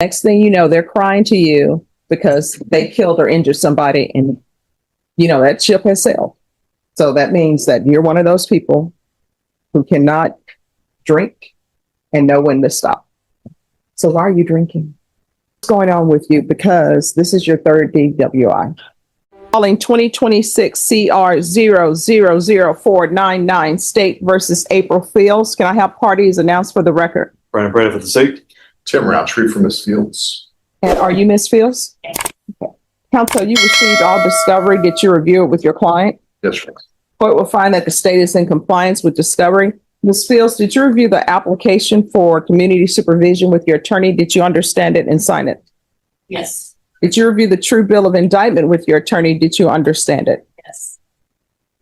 Next thing you know, they're crying to you because they killed or injured somebody, and that ship has sailed. So that means that you're one of those people who cannot drink and know when to stop. So why are you drinking? What's going on with you? Because this is your third DWI. Calling 2026 CR 000499 State versus April Fields. Can I have parties announced for the record? Brandon Breda for the suit. Tim Roundtree for Miss Fields. And are you Miss Fields? Okay. Counsel, you received all discovery. Did you review it with your client? Yes, sir. Court will find that the state is in compliance with discovery. Ms. Fields, did you review the application for community supervision with your attorney? Did you understand it and sign it? Yes. Did you review the true bill of indictment with your attorney? Did you understand it? Yes.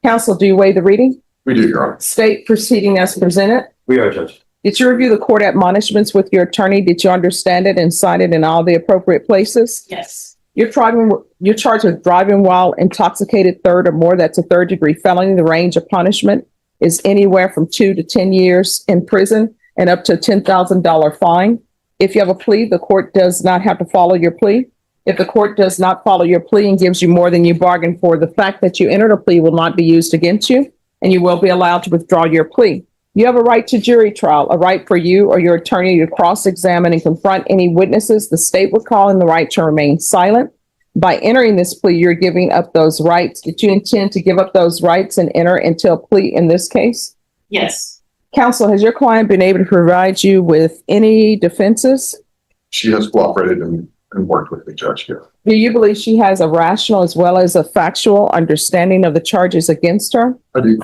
Counsel, do you waive the reading? We do, Your Honor. State proceeding as presented. We are, Judge. Did you review the court admonishments with your attorney? Did you understand it and sign it in all the appropriate places? Yes. You're charged with driving while intoxicated third or more. That's a third degree felony. The range of punishment is anywhere from 2 to 10 years in prison and up to a $10,000 fine. If you have a plea, the court does not have to follow your plea. If the court does not follow your plea and gives you more than you bargained for, the fact that you entered a plea will not be used against you, and you will be allowed to withdraw your plea. You have a right to jury trial, a right for you or your attorney to cross-examine and confront any witnesses. The state would call in the right to remain silent. By entering this plea, you're giving up those rights. Did you intend to give up those rights and enter into a plea in this case? Yes. Counsel, has your client been able to provide you with any defenses? She has cooperated and worked with me, Judge. Yeah. Do you believe she has a rational as well as a factual understanding of the charges against her? I do.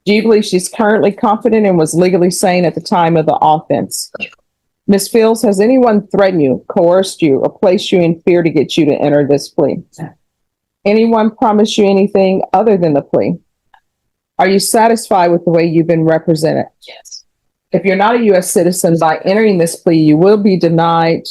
Do you believe she's currently confident and was legally sane at the time of the offense? Ms. Fields, has anyone threatened you, coerced you, or placed you in fear to get you to enter this plea? Anyone promised you anything other than the plea? Are you satisfied with the way you've been represented? Yes. If you're not a U.S. citizen, by entering this plea, you will be denied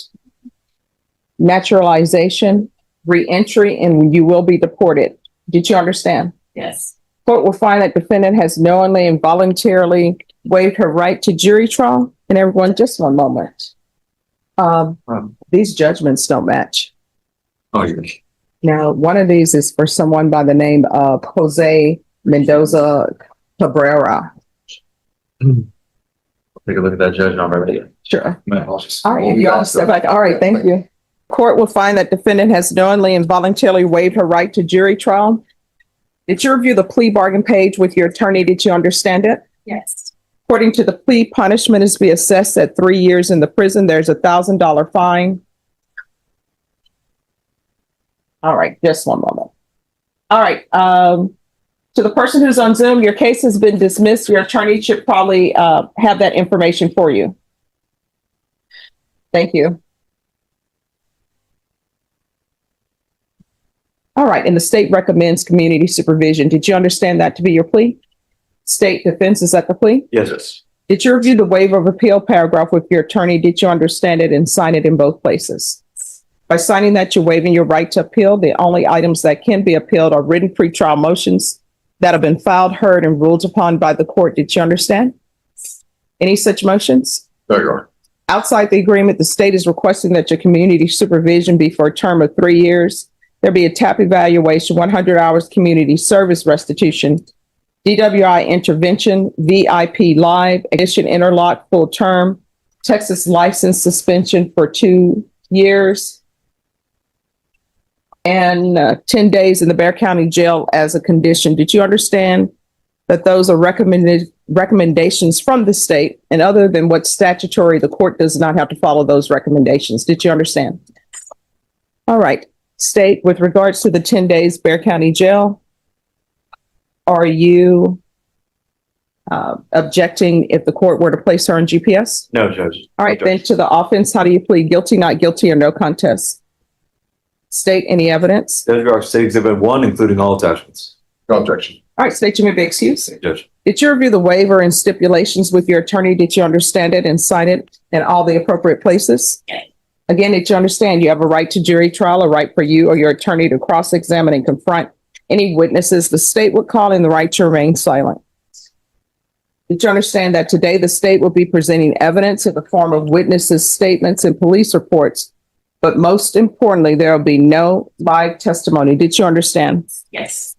naturalization, re-entry, and you will be deported. Did you understand? Yes. Court will find that defendant has knowingly and voluntarily waived her right to jury trial. And everyone, just one moment. These judgments don't match. Oh, yes. Now, one of these is for someone by the name of Jose Mendoza Cabrera. Take a look at that, Judge, and I'll remember it. Sure. I'll just- All right, you all step back. All right, thank you. Court will find that defendant has knowingly and voluntarily waived her right to jury trial. Did you review the plea bargain page with your attorney? Did you understand it? Yes. According to the plea, punishment is to be assessed at 3 years in the prison. There's a $1,000 fine. All right, just one moment. All right. To the person who's on Zoom, your case has been dismissed. Your attorney should probably have that information for you. Thank you. All right, and the state recommends community supervision. Did you understand that to be your plea? State defense is at the plea? Yes, yes. Did you review the waiver of appeal paragraph with your attorney? Did you understand it and sign it in both places? By signing that, you're waiving your right to appeal. The only items that can be appealed are written pretrial motions that have been filed, heard, and ruled upon by the court. Did you understand? Any such motions? There you are. Outside the agreement, the state is requesting that your community supervision be for a term of 3 years. There be a TAP evaluation, 100 hours community service restitution, DWI intervention, VIP live, addition interlock full term, Texas license suspension for 2 years, and 10 days in the Bexar County Jail as a condition. Did you understand that those are recommendations from the state, and other than what's statutory, the court does not have to follow those recommendations? Did you understand? All right. State, with regards to the 10 days Bexar County Jail, are you objecting if the court were to place her on GPS? No, Judge. All right, No, then Judge. to the offense, how do you plead? Guilty, not guilty, or no contest? State any evidence? Judge, we are State Exhibit 1, including all attachments. No objection. All right, state, you may be excused. Judge. Did you review the waiver and stipulations with your attorney? Did you understand it and sign it in all the appropriate places? Yes. Again, did you understand you have a right to jury trial, a right for you or your attorney to cross-examine and confront any witnesses? The state would call in the right to remain silent. Did you understand that today the state will be presenting evidence in the form of witnesses' statements and police reports? But most importantly, there will be no live testimony. Did you understand? Yes.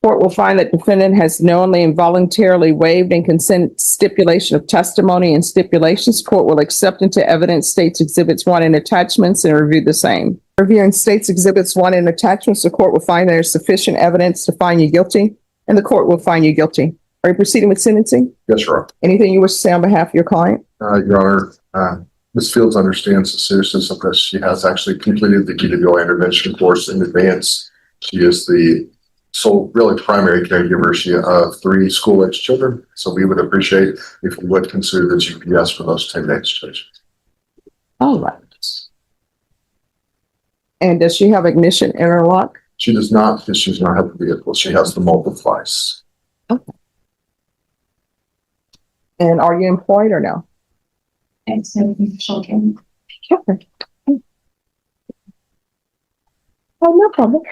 Court will find that defendant has knowingly and voluntarily waived and consent stipulation of testimony and stipulations. Court will accept into evidence states exhibits 1 and attachments and review the same. Reviewing states exhibits 1 and attachments, the court will find there is sufficient evidence to find you guilty, and the court will find you guilty. Are you proceeding with sentencing? Yes, Your Honor. Anything you wish to say on behalf of your client? Your Honor, Ms. Fields understands the seriousness of this. She has actually completed the DUI intervention course in advance. She is the sole, really primary caregiver of 3 school-aged children. So we would appreciate if you would consider the GPS for those 10 days, Judge. All right. And does she have ignition interlock? She does not, because she does not have the vehicle. She has the mobile device. Okay. And are you employed or no? It's children. Okay. Oh, no problem.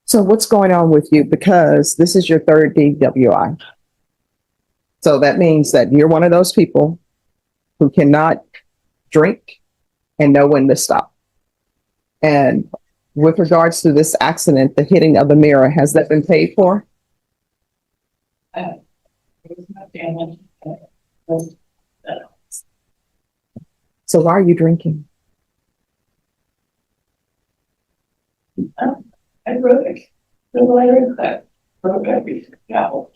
So what's going on with you? Because this is your 3rd DWI. So that means that you're one of those people who cannot drink and know when to stop. And with regards to this accident, the hitting of the mirror, has that been paid for? So why are you drinking? I wrote it. The letter that wrote everything out.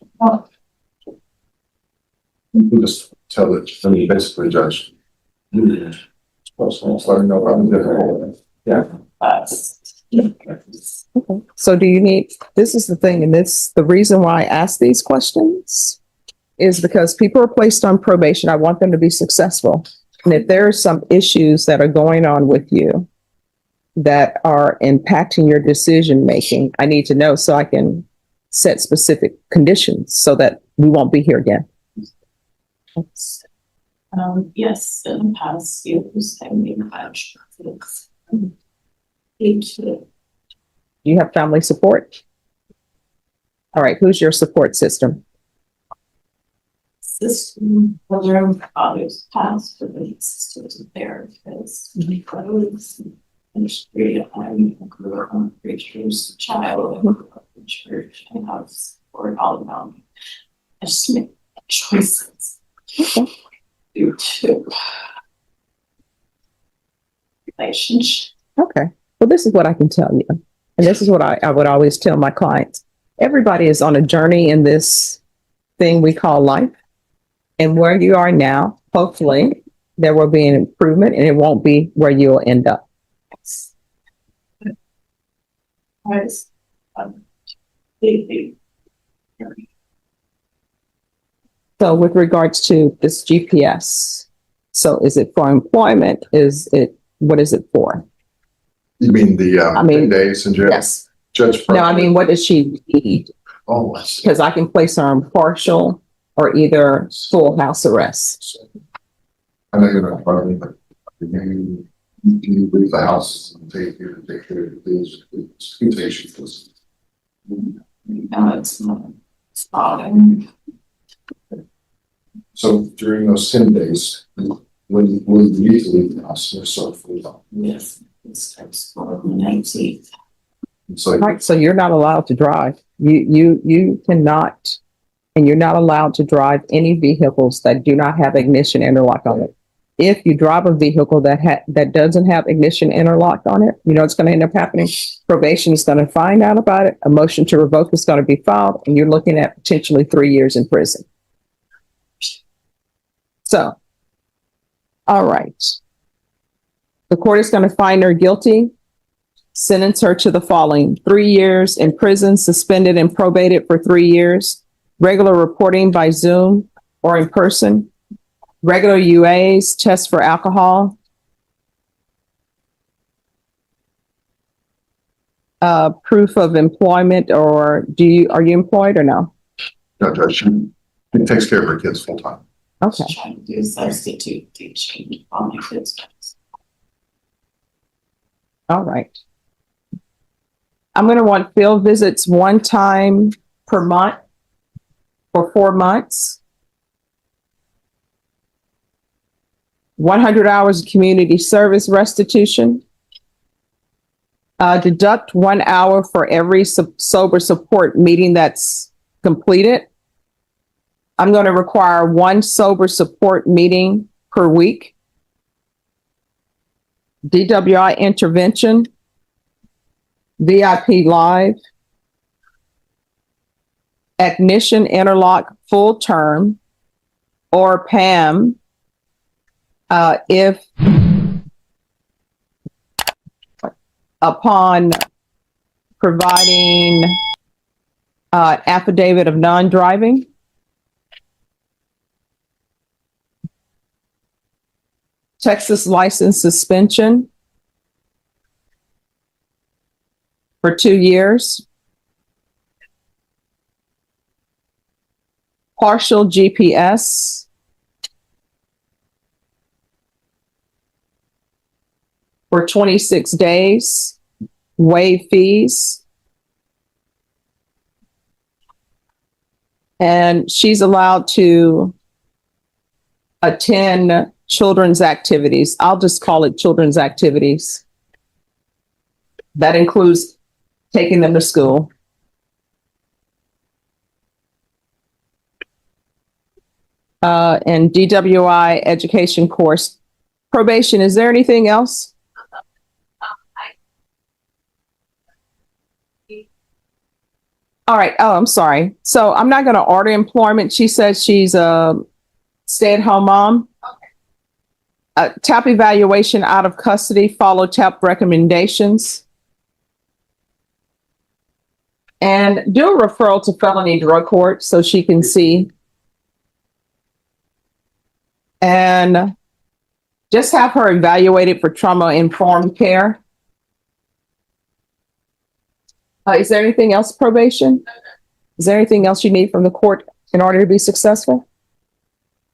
You just tell it, I mean, basically, Judge. You're supposed to let her know about the vehicle. Yeah. Okay. So do you need, this is the thing, and the reason why I ask these questions is because people are placed on probation. I want them to be successful. And if there are some issues that are going on with you that are impacting your decision making, I need to know so I can set specific conditions so that we won't be here again. Yes, in the past years, I made bad traffics. Do You have family support? All right. Who's your support system? system, whether my father's passed, but the sisters are there because my brothers in the street, I grew up on a preacher's child, I grew up in church, I have support all around me. I just make choices due to relationship. Okay. Well, this is what I can tell you. And this is what I would always tell my clients. Everybody is on a journey in this thing we call life. And where you are now, hopefully there will be an improvement and it won't be where you'll end up. So with regards to this GPS, so is it for employment? What is it for? You mean the 10 days in jail? Yes. Judge. No, I mean, what does she need? Oh, I see. Because I can place her on partial or either full house arrest. I know you're not part of it, but you leave the house and take care of these expectations. It's not spotting. So during those 10 days, when you need to leave the house, you're so full. Yes, it starts on the 19th. So Right, so you're not allowed to drive. You cannot, and you're not allowed to drive any vehicles that do not have ignition interlock on it. If you drive a vehicle that doesn't have ignition interlock on it, you know what's going to end up happening? Probation is going to find out about it. A motion to revoke is going to be filed, and you're looking at potentially 3 years in prison. So, all right. The court is going to find her guilty, sentence her to the following: 3 years in prison, suspended and probated for 3 years, regular reporting by Zoom or in person, regular UAs, tests for alcohol, proof of employment, or are you employed or no? no, Judge, she takes care of her kids full time. Okay. Trying to do substitute teaching on my kids. All right. I'm going to want field visits one time per month for 4 months. 100 hours of community service restitution. Deduct 1 hour for every sober support meeting that's completed. I'm going to require 1 sober support meeting per week. DWI intervention, VIP live, Ignition interlock full term, or PAM, if upon providing affidavit of non-driving. Texas license suspension for 2 years. Partial GPS. For 26 days. Waive fees. And she's allowed to attend children's activities. I'll just call it children's activities. That includes taking them to school. And DWI education course. Probation, is there anything else? All right. Oh, I'm sorry. So I'm not going to order employment. She says she's a stay-at-home mom. TAP evaluation out of custody, follow TAP recommendations. And do a referral to felony drug court so she can see. And just have her evaluated for trauma-informed care. Is there anything else, probation? Is there anything else you need from the court in order to be successful?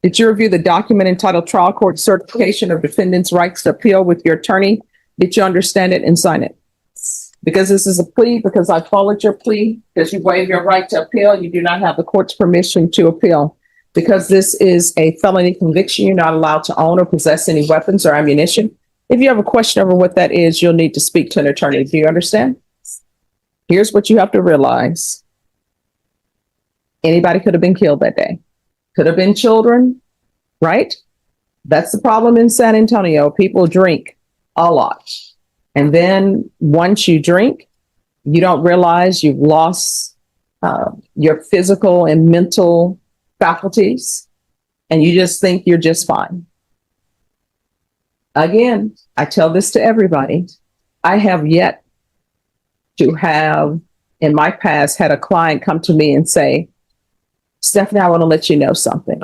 Did you review the document entitled Trial Court Certification of Defendant's Rights to Appeal with your attorney? Did you understand it and sign it? Because this is a plea, because I followed your plea, because you waive your right to appeal, you do not have the court's permission to appeal. Because this is a felony conviction, you're not allowed to own or possess any weapons or ammunition. If you have a question over what that is, you'll need to speak to an attorney. Do you understand? Here's what you have to realize. Anybody could have been killed that day. Could have been children, right? That's the problem in San Antonio. People drink a lot. And then once you drink, you don't realize you've lost your physical and mental faculties, and you just think you're just fine. Again, I tell this to everybody. I have yet to have, in my past, had a client come to me and say, Stephanie, I want to let you know something.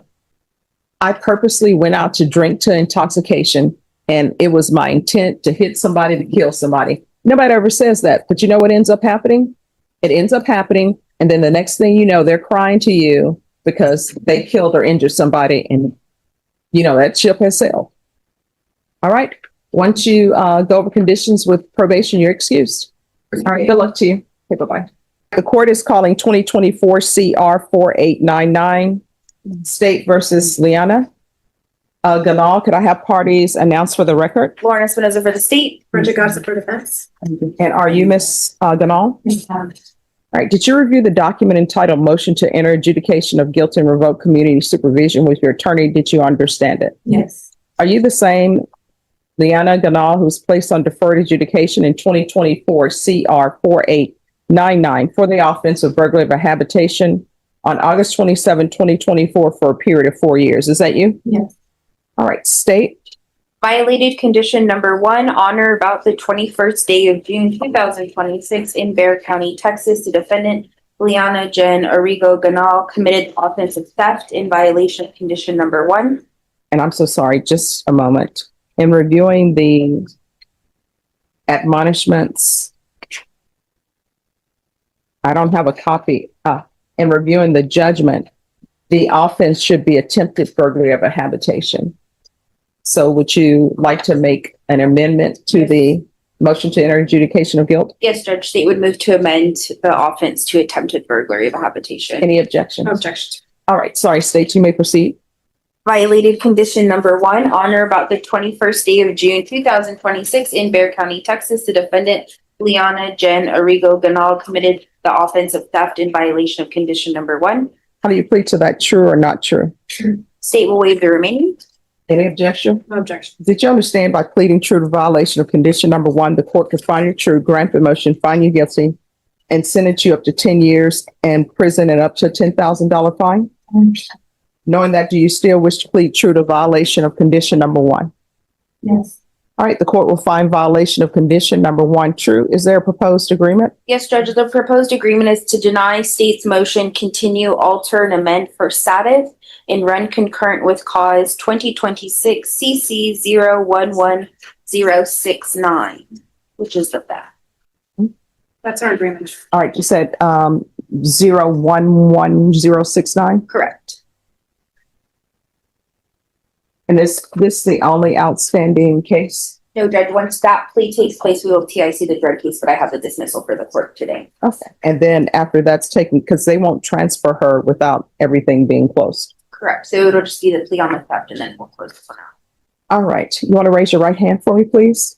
I purposely went out to drink to intoxication, and it was my intent to hit somebody, to kill somebody. Nobody ever says that, but you know what ends up happening? It ends up happening, and then the next thing you know, they're crying to you because they killed or injured somebody, and you know that ship has sailed. All right. Once you go over conditions with probation, you're excused. All right. Good luck to you. Okay, bye-bye. The court is calling 2024 CR 4899, State versus Liana. Ganal, could I have parties announced for the record? Lauren Espinoza for the state, Bridget Gossett for defense. And are you Miss Ganal? All right. Did you review the document entitled Motion to Enter Adjudication of Guilt and Revoke Community Supervision with your attorney? Did you understand it? Yes. Are you the same Liana Ganal who was placed on deferred adjudication in 2024 CR 4899 for the offense of burglary of a habitation on August 27, 2024 for a period of 4 years? Is that you? Yes. All right. State. Violated condition number 1 on or about the 21st day of June 2026 in Bexar County, Texas. The defendant, Liana Jen Arrigo Ganal, committed offensive theft in violation of condition number 1. And I'm so sorry, just a moment. In reviewing the admonishments, I don't have a copy. In reviewing the judgment, the offense should be attempted burglary of a habitation. So would you like to make an amendment to the Motion to enter adjudication of guilt. Yes, Judge, state would move to amend the offense to attempted burglary of a habitation. Any objections? Objection. All right, sorry, State, you may proceed. Violated condition number one, on or about the 21st day of June, 2026 in Bexar County, Texas, the defendant, Liana Jen Arrigo Ganal, committed the offense of theft in violation of condition number one. How do you plead to that, true or not true? State will waive the remaining. Any objection? Objection. Did you understand by pleading true to violation of condition number one, the court could find you true, grant the motion, find you guilty, and sentence you up to 10 years in prison and up to a $10,000 fine? Knowing that, do you still wish to plead true to violation of condition number one? Yes. All right, the court will find violation of condition number one true. Is there a proposed agreement? Yes, Judge, the proposed agreement is to deny state's motion, continue, alter, and amend for SATIV and run concurrent with cause 2026 CC 011069, which is the theft. That's our agreement. All right, you said 011069, Correct. and this is the only outstanding case? No, Judge, once that plea takes place, we will TIC the drug case, but I have the dismissal for the court today. Okay. And then after that's taken, because they won't transfer her without everything being closed. Correct. So it'll just be the plea on the theft and then we'll close it for now. All right. You want to raise your right hand for me, please?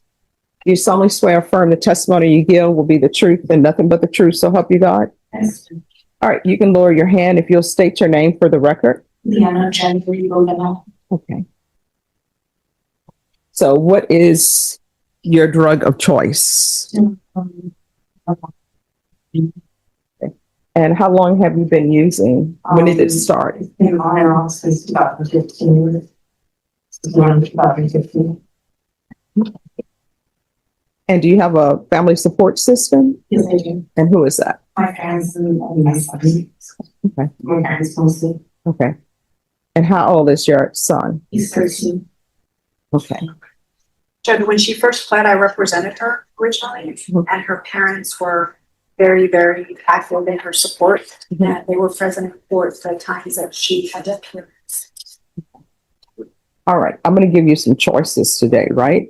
You solemnly swear affirm the testimony you give will be the truth and nothing but the truth, so help you God? Yes. All right. You can lower your hand if you'll state your name for the record. Liana Jen Arrigo Ganal. Okay. So what is your drug of choice? And how long have you been using? When did it start? It's been on and off since 2015. Since around 2015. And do you have a family support system? Yes, I do. And who is that? My parents and my son. Okay. My parents mostly. Okay. And how old is your son? He's 13. Okay. Judge, when she first pled, I represented her originally, and her parents were very, very active in her support. And they were present in court the times that she had to appear. All right. I'm going to give you some choices today, right?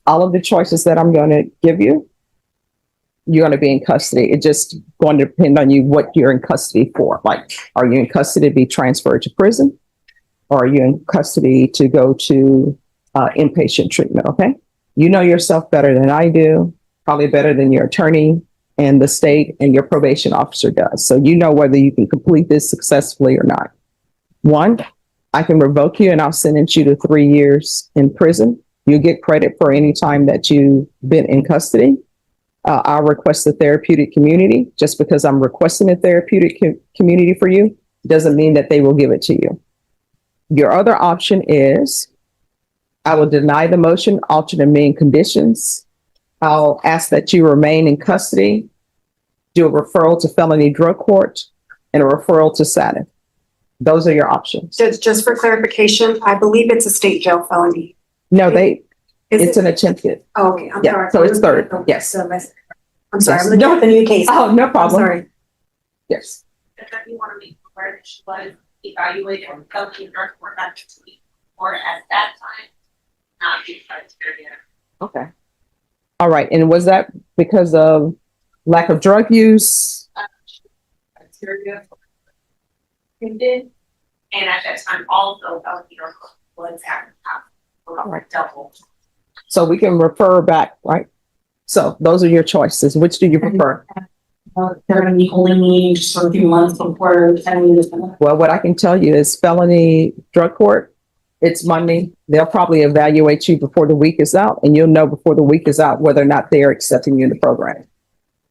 All of the choices that I'm going to give you, you're going to be in custody. It's just going to depend on you what you're in custody for. Like, are you in custody to be transferred to prison? Or are you in custody to go to inpatient treatment? Okay. You know yourself better than I do, probably better than your attorney and the state and your probation officer does. So you know whether you can complete this successfully or not. One, I can revoke you and I'll sentence you to 3 years in prison. You get credit for any time that you've been in custody. I'll request the therapeutic community. Just because I'm requesting a therapeutic community for you doesn't mean that they will give it to you. Your other option is I will deny the motion, alter the main conditions. I'll ask that you remain in custody, do a referral to felony drug court, and a referral to SATIV. Those are your options. Just for clarification, I believe it's a state jail felony. No, Is it's it? an attempted. Oh, okay, I'm Yeah, sorry. so it's third, yes. So I'm sorry, Yes. I'm looking at the new case. Oh, no I'm problem. sorry. Yes. And then you want to make aware that she was evaluated on felony drug court methods or at that time, not be criteria. Okay. All right. And was that because of lack of drug use? Criteria did, and at that time also felony drug court was at Right. double. So we can refer back, right? So those are your choices. Which do you prefer? They're going to be holding me just for a few months before sending me to Well, what I can tell you is felony drug court, it's Monday. They'll probably evaluate you before the week is out, and you'll know before the week is out whether or not they're accepting you in the program.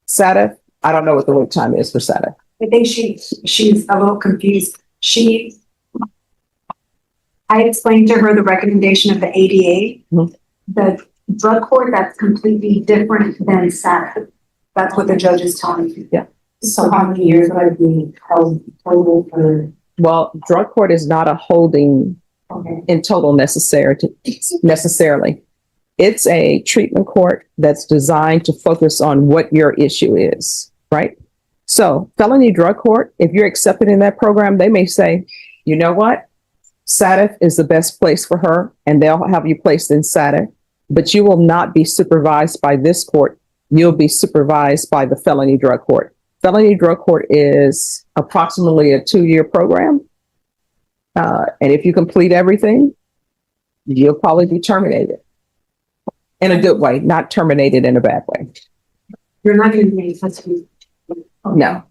SATIV, I don't know what the wait time is for SATIV. I think she's a little confused. I explained to her the recommendation of the ADA. Mhm. The drug court, that's completely different than SATIV. That's what the judge is telling me. So how many years would I be held total for? Well, drug court is not a holding Okay. in total necessarily. It's a treatment court that's designed to focus on what your issue is, right? So felony drug court, if you're accepted in that program, they may say, you know what? SATIV is the best place for her, and they'll have you placed in SATIV. but you will not be supervised by this court. You'll be supervised by the felony drug court. Felony drug court is approximately a 2-year program. And if you complete everything, you'll probably be terminated in a good way, not terminated in a bad way. You're not gonna be any custody. No.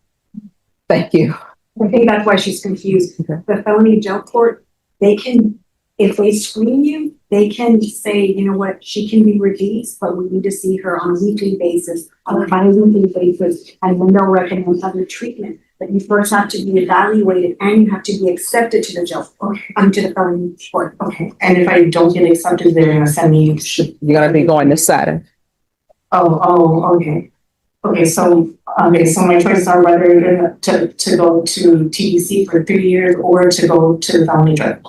Thank you. I think that's why she's confused. Okay. The felony jail court, they can, if they screen you, they can say, you know what, she can be released, but we need to see her on a weekly basis, on a bi-weekly basis, and then they'll recommend other treatment. But you first have to be evaluated and you have to be accepted to the jail, to the felony court. Okay, and if I don't get accepted, they're gonna send me. You're going to be going to Saturn. Okay. Okay, so my choices are whether to go to TDC for 3 years or to go to the felony drug.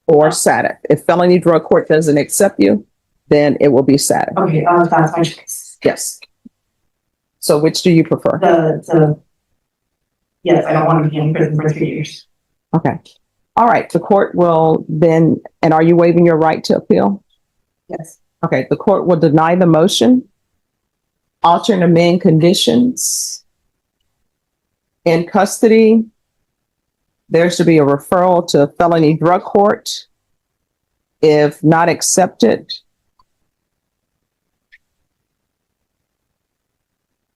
Or SADC. If felony drug court doesn't accept you, then it will be SADC. Okay, that's my choice. Yes. So which do you prefer? Yes, I don't want to be in prison for 3 years. Okay. All right. The court will then, and are you waiving your right to appeal? Yes. Okay. The court will deny the motion, alter and amend conditions. In custody, there should be a referral to felony drug court. If not accepted,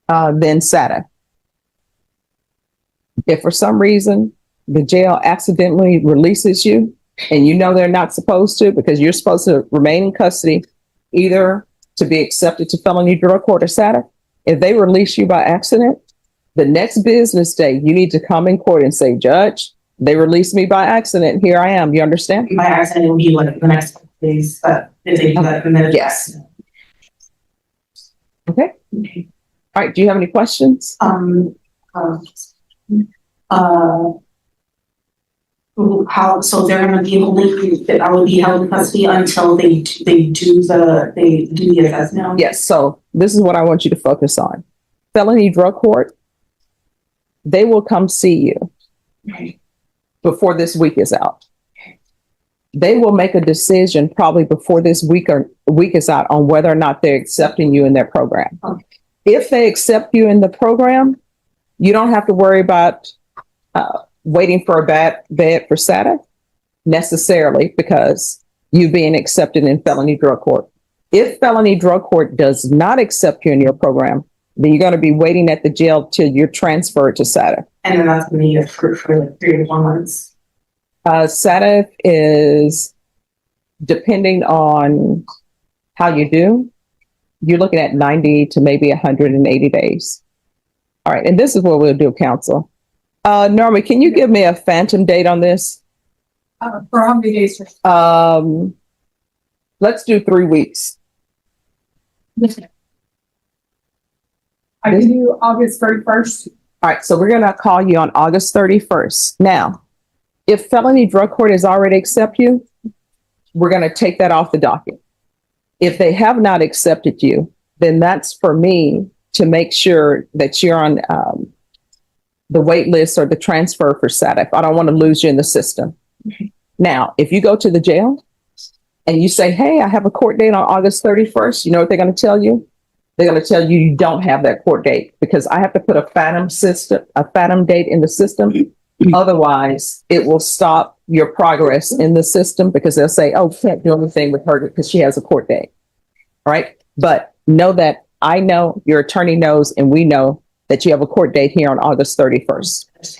then SADC. If for some reason the jail accidentally releases you and you know they're not supposed to, because you're supposed to remain in custody, either to be accepted to felony drug court or SADC, if they release you by accident, the next business day, you need to come in court and say, Judge, they released me by accident. Here I am. You understand? My accident will be like the next couple of days, but if they do that, then it's Yes. Okay. All right. Do you have any questions? How, so they're gonna be holding, that I will be held in custody until they do the assessment? Yes. So this is what I want you to focus on. Felony drug court, they will come see you Okay. before this week is out. They will make a decision probably before this week is out on whether or not they're accepting you in their program. Okay. If they accept you in the program, you don't have to worry about waiting for a bed for SADC necessarily, because you being accepted in felony drug court. If felony drug court does not accept you in your program, then you're going to be waiting at the jail till you're transferred to SADC. And then that's gonna be for like 3 to 4 months. SADC is depending on how you do. You're looking at 90 to maybe 180 days. All right. And this is what we'll do, counsel. Norma, can you give me a phantom date on this? For how many days? Let's do 3 weeks. I can do August 31st. All right. So we're going to call you on August 31st. Now, if felony drug court has already accepted you, we're going to take that off the docket. If they have not accepted you, then that's for me to make sure that you're on the wait list or the transfer for SADC. I don't want to lose you in the system. Now, if you go to the jail and you say, hey, I have a court date on August 31st, you know what they're going to tell you? They're going to tell you you don't have that court date, because I have to put a phantom date in the system. Otherwise, it will stop your progress in the system, because they'll say, oh, can't do anything with her because she has a court date. All right. But know that I know, your attorney knows, and we know that you have a court date here on August 31st.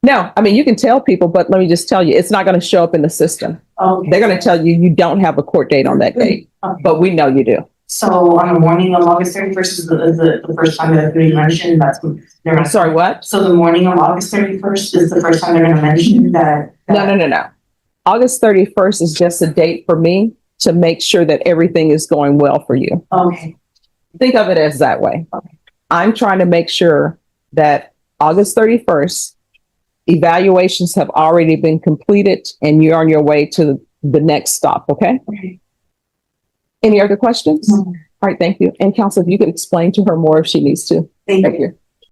No, I mean, you can tell people, but let me just tell you, it's not going to show up in the system. Okay. They're going to tell you you don't have a court date on that date, but we know you do. So on the morning of August 31st is the first time that we mentioned that's when they're I'm sorry, what? So the morning of August 31st is the first time they're gonna mention that. No. August 31st is just a date for me to make sure that everything is going well for you. Okay. Think of it as that way. Okay. I'm trying to make sure that August 31st, evaluations have already been completed and you're on your way to the next stop. Okay. Okay. Any other questions? No. All right. Thank you. And counsel, if you could explain to her more if she needs to. Thank Thank you. you.